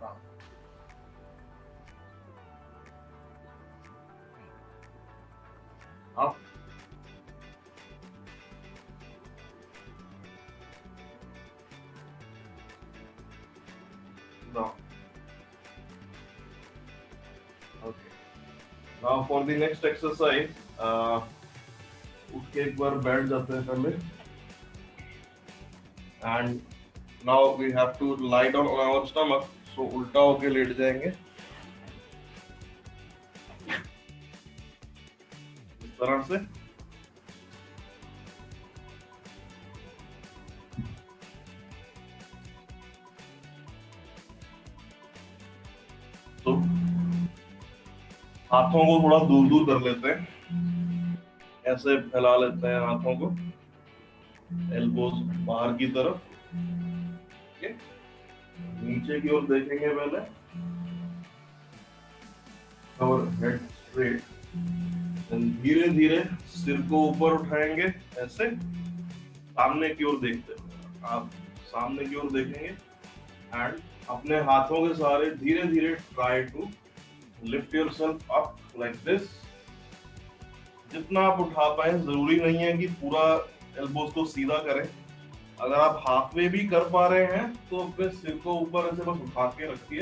down, up, down. Okay. Now for the next exercise, उठ के एक बार बैठ जाते हैं पहले, and now we have to lie down on our stomach. So उल्टा होके लेट जाएंगे इस तरह से। तो हाथों को थोड़ा दूर दूर कर लेते हैं, ऐसे फैला लेते हैं हाथों को, एल्बोज बाहर की तरफ। okay? नीचे की ओर देखेंगे पहले, और हेड स्ट्रेट, धीरे धीरे सिर को ऊपर उठाएंगे ऐसे, सामने की ओर देखते हुए आप सामने की ओर देखेंगे एंड अपने हाथों के सहारे धीरे धीरे try to lift yourself up like this. जितना आप उठा पाए, जरूरी नहीं है कि पूरा एल्बोज को सीधा करें। अगर आप हाफ वे भी कर पा रहे हैं तो अपने सिर को ऊपर ऐसे बस उठा के रखिए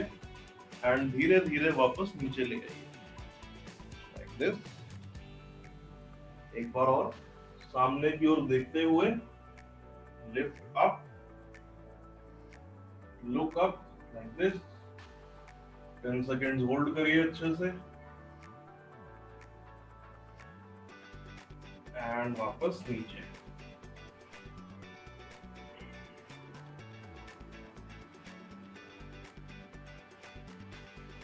एंड धीरे धीरे वापस नीचे ले आइए लाइक दिस। एक बार और, सामने की ओर देखते हुए lift up, look up like this. 10 seconds hold करिए अच्छे से एंड वापस नीचे।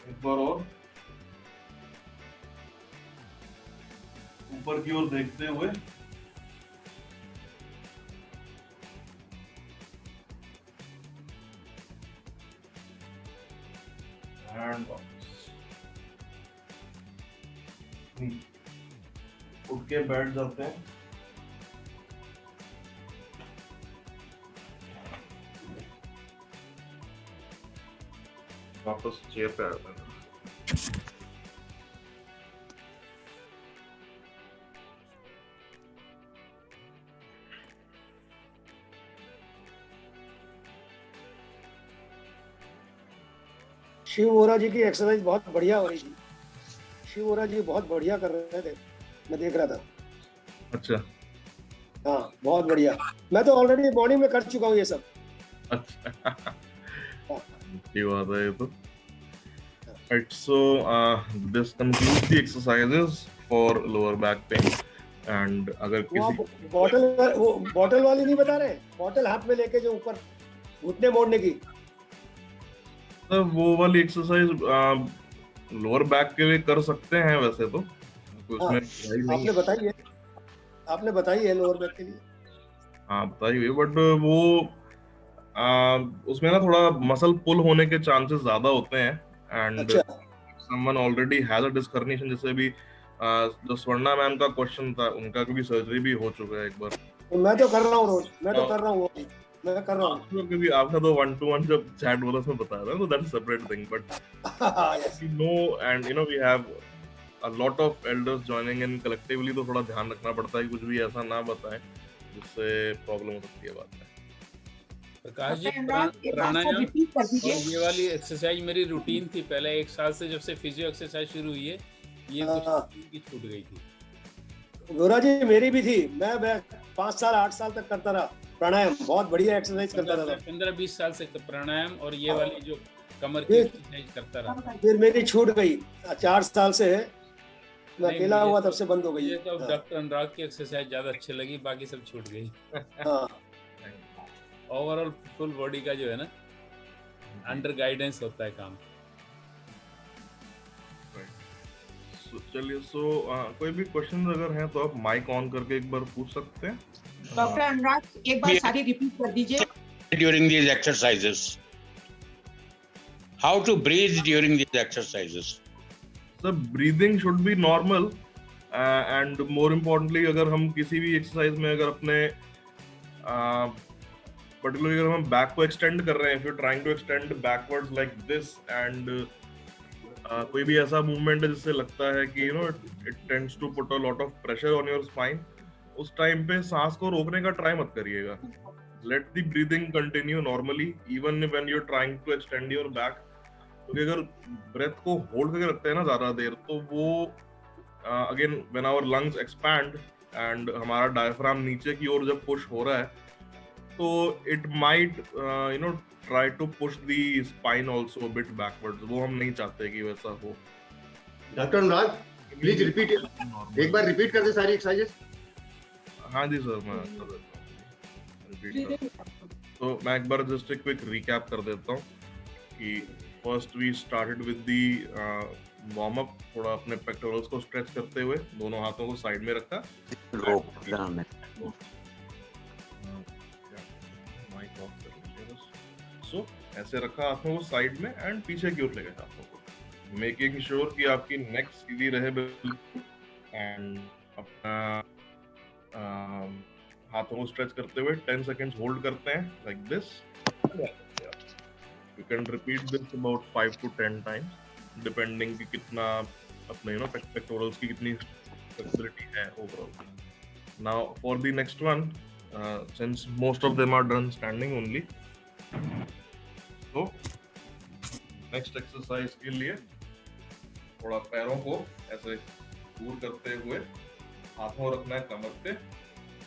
एक बार और, ऊपर की ओर देखते हुए एंड वापस उठ के बैठ जाते हैं। वापस चेयर पे आते हैं। शिव वोरा जी की एक्सरसाइज बहुत बढ़िया हो रही थी। शिव वोरा जी बहुत बढ़िया कर रहे थे, मैं देख रहा था। अच्छा हाँ बहुत बढ़िया। मैं तो ऑलरेडी मॉर्निंग में कर चुका हूँ ये सब। अच्छा अच्छी बात है ये तो। Right, so this concludes the exercises for lower back pain. And अगर वो किसी बॉटल वाली नहीं बता रहे, बॉटल हाथ में लेके जो ऊपर घुटने मोड़ने की, तो वो वाली एक्सरसाइज लोअर बैक के लिए कर सकते हैं वैसे तो, उसमें भाई नहीं आपने बताई है लोअर बैक के लिए। हाँ बताइए, बट वो उसमें ना थोड़ा मसल पुल होने के चांसेस ज्यादा होते हैं। एंड अच्छा someone already has a disc herniation, जैसे भी जो स्वर्णा मैम का क्वेश्चन था, उनका भी सर्जरी भी हो चुका है एक बार। तो मैं तो कर रहा हूँ रोज, मैं तो कर रहा हूँ, मैं कर रहा हूँ। क्योंकि आपने तो 1-to-1 जब चैट बोला उसमें बताया था, तो that's a separate thing, but we know and you know we have a lot of elders joining in collectively, तो थोड़ा ध्यान रखना पड़ता है, कुछ भी ऐसा ना बताएं जिससे प्रॉब्लम हो सकती है बाद में। प्रकाश जी, डॉक्टर अनुराग, एक बात को प्राणायाम रिपीट कर और दीजिए। ये वाली एक्सरसाइज मेरी रूटीन थी पहले 1 साल से, जब से फिजियो एक्सरसाइज शुरू हुई है, ये कुछ की छूट गई थी। वोरा जी मेरी भी थी, मैं 5 साल 8 साल तक करता रहा प्राणायाम, बहुत बढ़िया एक्सरसाइज करता रहा। 15-20 साल से प्राणायाम और ये वाली जो कमर की एक्सरसाइज करता रहा। फिर मेरी छूट गई 4 साल से, मैं नहीं, अकेला मुझे हुआ तो- तब से बंद हो गई। मुझे तो डॉक्टर अनुराग की एक्सरसाइज ज्यादा अच्छी लगी, बाकी सब छूट गई। हाँ ओवरऑल फुल बॉडी का जो है ना, अंडर गाइडेंस होता है काम। चलिए, कोई भी क्वेश्चन अगर हैं तो आप माइक ऑन करके एक बार पूछ सकते हैं। डॉक्टर अनुराग, एक बार सारी रिपीट कर दीजिए। During these exercises, how to breathe during these exercises? The breathing should be normal, and more importantly, अगर हम किसी भी एक्सरसाइज में अगर अपने पर्टिकुलरली अगर हम बैक को एक्सटेंड कर रहे हैं, if you're trying to extend backwards like this and कोई भी ऐसा मूवमेंट है जिससे लगता है कि you know it tends to put a lot of pressure on your spine, उस टाइम पे सांस को रोकने का ट्राई मत करिएगा। Let the breathing continue normally even when you are trying to extend your back, क्योंकि अगर ब्रेथ को होल्ड करके रखते हैं ना ज्यादा देर, तो वो again when our lungs expand and हमारा डायफ्राम नीचे की ओर जब पुश हो रहा है, तो it might you know try to push the spine also a bit backwards, वो हम नहीं चाहते कि वैसा हो। डॉक्टर अनुराग प्लीज रिपीट, एक बार रिपीट कर दे सारी एक्सरसाइजेस। हाँ जी सर, मैं कर देता हूँ रिपीट। तो मैं एक बार जस्ट एक क्विक रिकैप कर देता हूँ कि first we started with the warm up, थोड़ा अपने पेक्टोरल्स को स्ट्रेच करते हुए दोनों हाथों को साइड में रखा, सो ऐसे रखा हाथों को साइड में एंड पीछे की ओर ले गए हाथों को, मेकिंग श्योर कि आपकी नेक सीधी रहे बिल्कुल, एंड अपना हाथों को स्ट्रेच करते हुए 10 सेकंड्स होल्ड करते हैं like this. You can repeat this about 5 to 10 times depending कि कितना अपने यू नो पेक्टोरल्स की कितनी फ्लेक्सिबिलिटी है overall. Now for the next one, since most of them are done standing only, तो नेक्स्ट एक्सरसाइज के लिए थोड़ा पैरों को ऐसे दूर करते हुए हाथों रखना है कमर पे।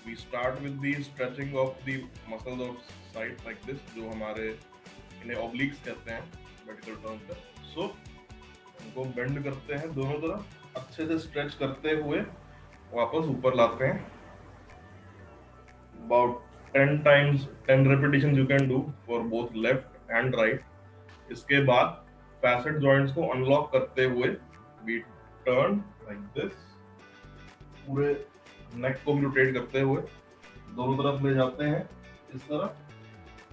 We start with the stretching of the muscles of side like this, जो हमारे इन्हें ऑब्लिक्स कहते हैं मेडिकल टर्म पे। सो उनको बेंड करते हैं दोनों तरफ, अच्छे से स्ट्रेच करते हुए वापस ऊपर लाते हैं। About 10 times 10 repetitions you can do for both left and right. इसके बाद facet joints को unlock करते हुए we turn like this, पूरे neck को भी rotate करते हुए दोनों तरफ ले जाते हैं इस तरह।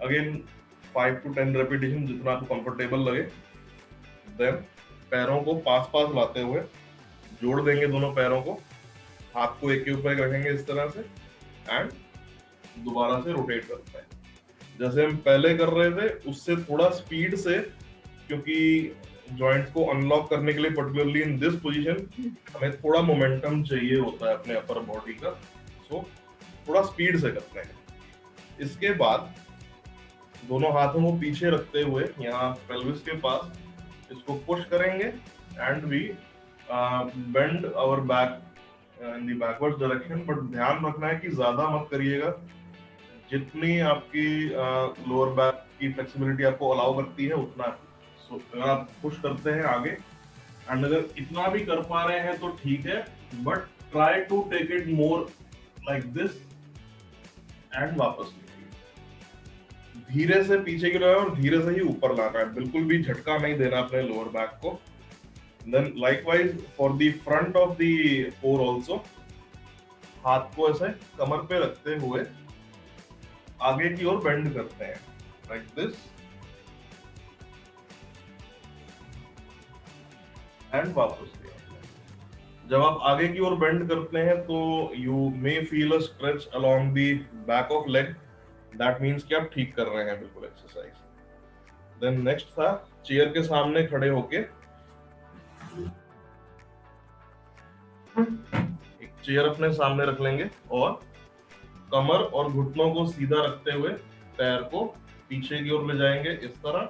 Again 5 to 10 repetitions जितना आपको comfortable लगे। Then पैरों को पास लाते हुए जोड़ देंगे दोनों पैरों को, हाथ को एक के ऊपर एक रखेंगे इस तरह से एंड दोबारा से रोटेट करते हैं जैसे हम पहले कर रहे थे, उससे थोड़ा स्पीड से, क्योंकि जॉइंट्स को अनलॉक करने के लिए पर्टिकुलरली इन दिस पोजीशन हमें थोड़ा मोमेंटम चाहिए होता है अपने अपर बॉडी का, सो थोड़ा स्पीड से करते हैं। इसके बाद दोनों हाथों को पीछे रखते हुए यहाँ पेल्विस के पास इसको पुश करेंगे and we bend our back in the backward direction, but ध्यान रखना है कि ज्यादा मत करिएगा। जितनी आपकी लोअर बैक की फ्लेक्सिबिलिटी आपको अलाउ करती है उतना। सो अगर आप पुश करते हैं आगे एंड अगर इतना भी कर पा रहे हैं तो ठीक है, but try to take it more like this and वापस धीरे से पीछे की तरफ और धीरे से ही ऊपर लाना है, बिल्कुल भी झटका नहीं देना अपने लोअर बैक को। Then likewise for the front of the core also, हाथ को ऐसे कमर पे रखते हुए आगे की ओर बेंड करते हैं लाइक दिस एंड वापस। जब आप आगे की ओर बेंड करते हैं तो you may feel a stretch along the back of leg, that means कि आप ठीक कर रहे हैं बिल्कुल एक्सरसाइज। देन नेक्स्ट था चेयर के सामने खड़े होके एक चेयर अपने सामने रख लेंगे और कमर और घुटनों को सीधा रखते हुए पैर को पीछे की ओर ले जाएंगे इस तरह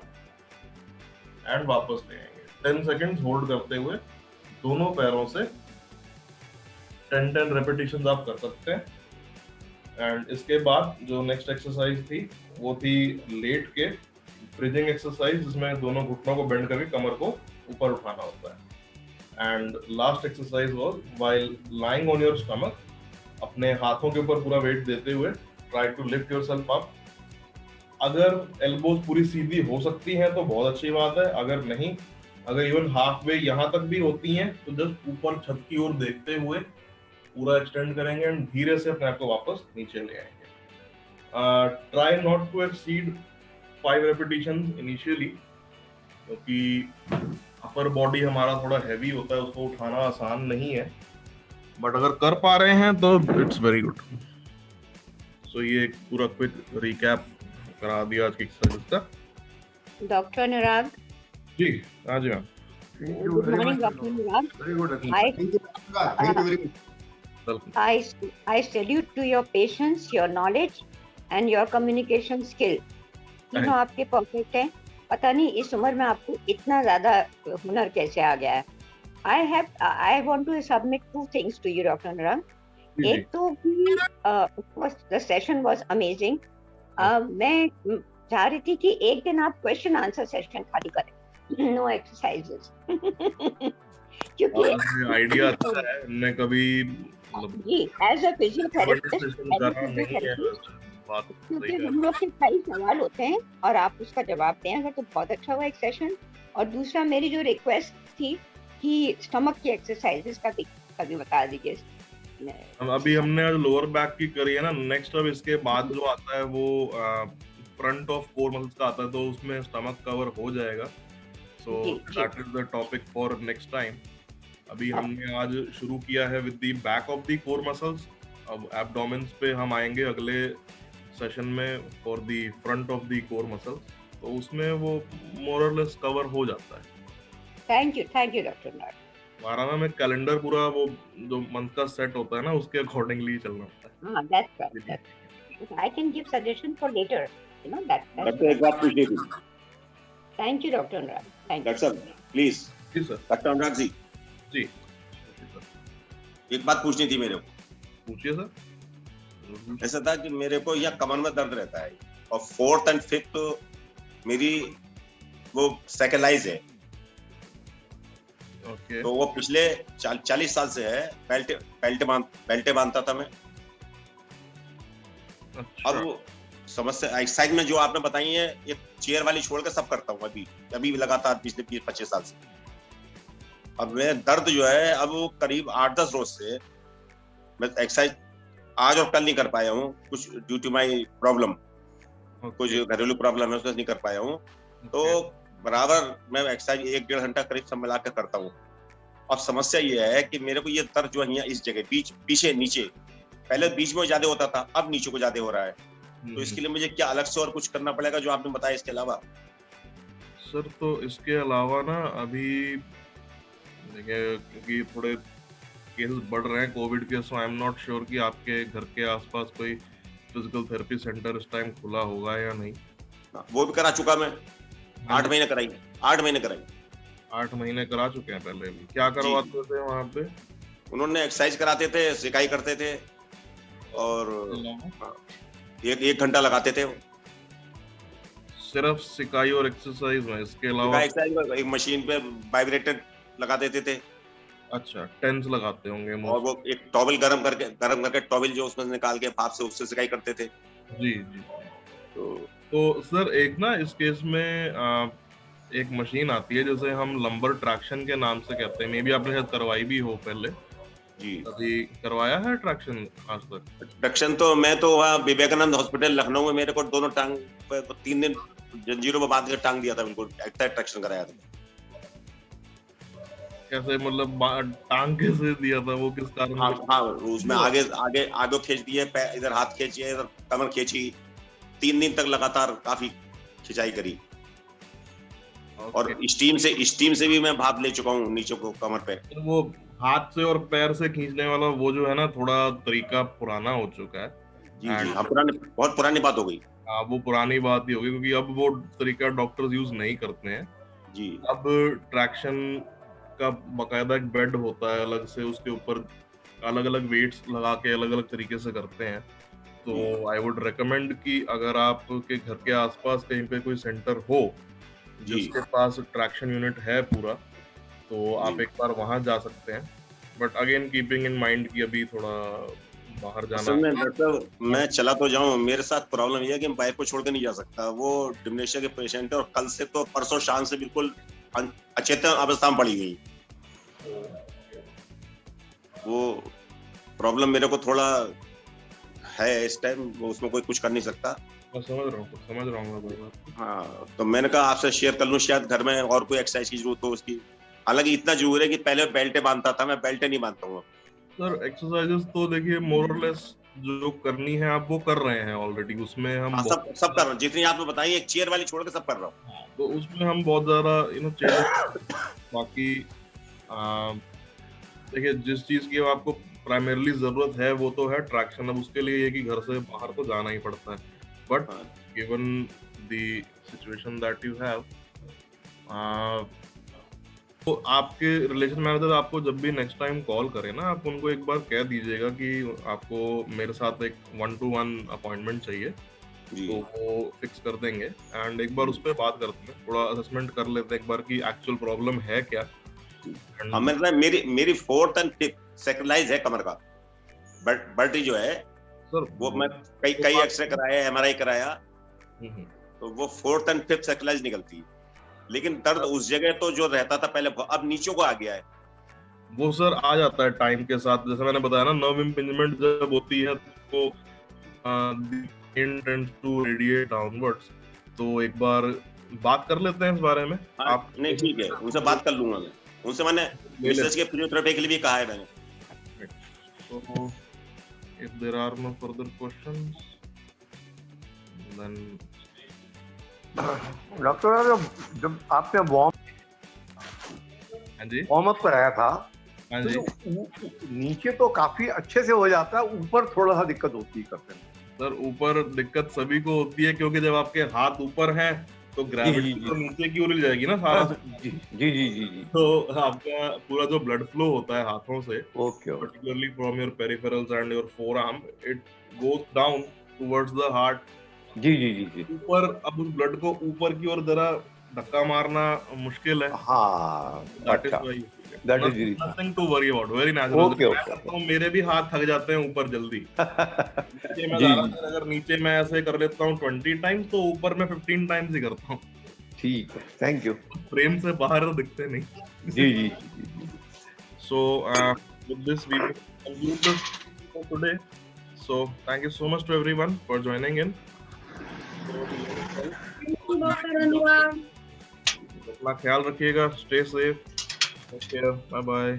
एंड वापस ले आएंगे। 10 सेकेंड्स होल्ड करते हुए दोनों पैरों से 10 रेपिटेशंस आप कर सकते हैं। एंड इसके बाद जो नेक्स्ट एक्सरसाइज थी वो थी लेट के ब्रीदिंग एक्सरसाइज, जिसमें दोनों घुटनों को बेंड करके कमर को ऊपर उठाना होता है। And last exercise was while lying on your stomach, अपने हाथों के ऊपर पूरा वेट देते हुए try to lift yourself up. अगर एल्बोज पूरी सीधी हो सकती हैं तो बहुत अच्छी बात है, अगर नहीं, अगर इवन हाफ वे यहाँ तक भी होती हैं तो जस्ट ऊपर छत की ओर देखते हुए पूरा एक्सटेंड करेंगे एंड धीरे से अपने आप को वापस नीचे ले आएंगे। Try not to exceed 5 repetitions initially, क्योंकि अपर बॉडी हमारा थोड़ा हैवी होता है, उसको उठाना आसान नहीं है, बट अगर कर पा रहे हैं तो इट्स वेरी गुड। सो ये एक पूरा क्विक रिकैप करा दिया आज की एक्सरसाइज का। डॉक्टर अनुराग, जी हाँ जी ma'am, good morning doctor Anurag. Very good. Thank you very much. I salute to your patience, your knowledge and your communication skill. तीनों आपके परफेक्ट हैं। पता नहीं इस उम्र में आपको इतना ज्यादा हुनर कैसे आ गया है। I want to submit 2 things to you, Dr. Anurag. एक तो कि the session was amazing. मैं चाह रही थी कि एक दिन आप क्वेश्चन आंसर सेशन खाली करें, no exercises. क्योंकि आइडिया अच्छा है, मैं कभी जी एज अ फिजियोथेरेपिस्ट क्योंकि हम लोग के कई सवाल होते हैं और आप उसका जवाब दें अगर तो बहुत अच्छा हुआ एक सेशन। और दूसरा मेरी जो रिक्वेस्ट थी कि स्टमक की एक्सरसाइजेस का कभी बता दीजिए। अभी हमने आज लोअर बैक की करी है ना, नेक्स्ट अब इसके बाद जो आता है वो फ्रंट ऑफ कोर मसल्स का आता है, तो उसमें स्टमक कवर हो जाएगा। So that is the topic for next time. अभी हमने आज शुरू किया है with the back of the core muscles, अब एब्डोमेन्स पे हम आएंगे अगले सेशन में for the front of the core muscles, तो उसमें वो मोर और लेस कवर हो जाता है। थैंक यू डॉक्टर नाग। हमारा में कैलेंडर पूरा वो जो मंथ का सेट होता है ना, उसके अकॉर्डिंगली चलना होता है। हां that's right. I can give suggestion for later, you know that. Doctor एक बात पूछनी थी। Thank you doctor Nag. Thank you doctor साहब प्लीज। जी सर। डॉक्टर अनुराग जी जी एक बात पूछनी थी मेरे को। पूछिए सर। ऐसा था कि मेरे को यहाँ कमर में दर्द रहता है और 4th and 5th मेरी वो साइकिलाइज है। ओके। तो वो पिछले 40 साल से है। बेल्टे बांधता था मैं। अच्छा। अब वो समस्या एक्सरसाइज में जो आपने बताई है ये चेयर वाली छोड़ कर सब करता हूँ अभी लगातार पिछले 25 साल से। अब मैं दर्द जो है अब करीब 8-10 रोज से मैं एक्सरसाइज आज और कल नहीं कर पाया हूँ, कुछ ड्यू टू माई प्रॉब्लम, कुछ घरेलू प्रॉब्लम है उसमें नहीं कर पाया हूँ। तो बराबर मैं एक्सरसाइज 1-1.5 घंटा करीब सब मिला कर करता हूँ। अब समस्या ये है कि मेरे को ये दर्द जो है यहाँ इस जगह पीछे नीचे, पहले बीच में ज्यादा होता था अब नीचे को ज्यादा हो रहा है। तो इसके लिए मुझे क्या अलग से और कुछ करना पड़ेगा जो आपने बताया इसके अलावा? सर तो इसके अलावा ना अभी देखिए क्योंकि थोड़े केसेस बढ़ रहे हैं कोविड के, सो आई एम नॉट श्योर कि आपके घर के आसपास कोई फिजिकल थेरेपी सेंटर इस टाइम खुला होगा या नहीं। वो भी करा चुका मैं, 8 महीने कराई। 8 महीने करा चुके हैं पहले भी। क्या करवाते थे वहाँ पे? उन्होंने एक्सरसाइज कराते थे, सिकाई करते थे और एक घंटा लगाते थे। सिर्फ सिकाई और एक्सरसाइज में, इसके अलावा? एक्सरसाइज एक मशीन पे वाइब्रेटर लगा देते थे। अच्छा, टेंस लगाते होंगे और वो एक टॉवल गरम करके टॉवल जो उसमें निकाल के भाप से उससे सिकाई करते थे। जी जी। तो सर एक ना इस केस में एक मशीन आती है जिसे हम लंबर ट्रैक्शन के नाम से कहते हैं। मे बी आपने शायद करवाई भी हो पहले। जी। अभी करवाया है ट्रैक्शन आज तक? ट्रैक्शन तो मैं तो वहाँ विवेकानंद हॉस्पिटल लखनऊ में मेरे को दोनों टांग पे 3 दिन जंजीरों में बांध के टांग दिया था, बिल्कुल ट्रैक्शन कराया था। कैसे, मतलब टांग कैसे दिया था वो, किस कारण? हाँ, उसमें आगे खींच दिए, इधर हाथ खींचिए, इधर कमर खींची, 3 दिन तक लगातार काफी खिंचाई करी। और स्टीम से भी मैं भाप ले चुका हूँ नीचे को कमर पे। वो हाथ से और पैर से खींचने वाला वो जो है ना, थोड़ा तरीका पुराना हो चुका है। जी जी, हाँ, बहुत पुरानी बात हो गई। हाँ, वो पुरानी बात ही होगी, क्योंकि अब वो तरीका डॉक्टर्स यूज नहीं करते हैं जी। अब ट्रैक्शन का बकायदा एक बेड होता है अलग से, उसके ऊपर अलग अलग वेट्स लगा के अलग अलग तरीके से करते हैं। तो आई वुड रिकमेंड कि अगर आपके घर के आसपास कहीं पे कोई सेंटर हो जिसके पास ट्रैक्शन यूनिट है पूरा, तो आप एक बार वहां जा सकते हैं। But again keeping in mind कि अभी थोड़ा बाहर जाना है। डॉक्टर, मैं चला तो जाऊं, मेरे साथ प्रॉब्लम ये है कि मैं वाइफ को छोड़ के नहीं जा सकता। वो डिमेंशिया के पेशेंट है और कल से तो परसों शाम से बिल्कुल अचेतन अवस्था में पड़ी गई। वो प्रॉब्लम मेरे को थोड़ा है इस टाइम, उसमें कोई कुछ कर नहीं सकता। मैं समझ रहा हूँ। हाँ, तो मैंने कहा आपसे शेयर कर लूं, शायद घर में और कोई एक्सरसाइज की जरूरत हो उसकी। हालांकि इतना जरूर है कि पहले बेल्टे बांधता था, मैं बेल्टे नहीं बांधता हूँ। सर एक्सरसाइजेस तो देखिए मोर और लेस जो करनी है आप वो कर रहे हैं ऑलरेडी, उसमें हम सब कर रहे हैं, जितनी आपने बताई, एक चेयर वाली छोड़ के सब कर रहा हूँ। तो उसमें हम बहुत ज्यादा चेयर बाकी देखिए जिस चीज की आपको प्राइमरली जरूरत है वो तो है ट्रैक्शन। अब उसके लिए ये कि घर से बाहर तो जाना ही पड़ता है, but given the situation that you have, तो आपके रिलेशन मैनेजर आपको जब भी नेक्स्ट टाइम कॉल करे ना, आप उनको एक बार कह दीजिएगा कि आपको मेरे साथ एक 1-to-1 अपॉइंटमेंट चाहिए, तो वो फिक्स कर देंगे। एंड एक बार उस पर बात करते हैं, थोड़ा असेसमेंट कर लेते हैं एक बार कि एक्चुअल प्रॉब्लम है क्या। मेरी 4th and 5th सैक्रलाइज है कमर का, बट जो है सर वो मैं कई एक्सरे कराया, MRI कराया, तो वो 4th and 5th सैक्रलाइज निकलती है। लेकिन दर्द उस जगह तो जो रहता था पहले, अब नीचे को आ गया है। वो सर आ जाता है टाइम के साथ, जैसे मैंने बताया ना, नर्व इम्पिंजमेंट जब होती है तो टेंड्स टू रेडिएट डाउनवर्ड्स। तो एक बार बात कर लेते हैं इस बारे में। आप नहीं, ठीक है, उनसे बात कर लूंगा मैं। उनसे मैंने रिसर्च के फिजियोथेरेपी के लिए भी कहा है मैंने। So, if there are no further questions, then doctor, जब आपने वार्म अप कराया था, तो नीचे तो काफी अच्छे से हो जाता है, ऊपर थोड़ा सा दिक्कत होती है करते हैं। सर ऊपर दिक्कत सभी को होती है, क्योंकि जब आपके हाथ ऊपर हैं तो ग्रेविटी तो नीचे की ओर जाएगी ना सारा। जी। तो आपका पूरा जो ब्लड फ्लो होता है हाथों से, okay, particularly from your peripherals and your forearm, it goes down towards the heart। जी। ऊपर, अब उस ब्लड को ऊपर की ओर जरा धक्का मारना मुश्किल है। हाँ, that is nothing to worry about, very natural। Okay. मेरे भी हाथ थक जाते हैं ऊपर जल्दी। नीचे मैं अगर नीचे मैं ऐसे कर लेता हूँ 20 टाइम्स, तो ऊपर मैं 15 टाइम्स ही करता हूँ। ठीक है, थैंक यू। फ्रेम से बाहर दिखते नहीं। जी। So with this we will conclude this for today. So thank you so much to everyone for joining in. अपना ख्याल रखिएगा, stay safe, take care, bye bye।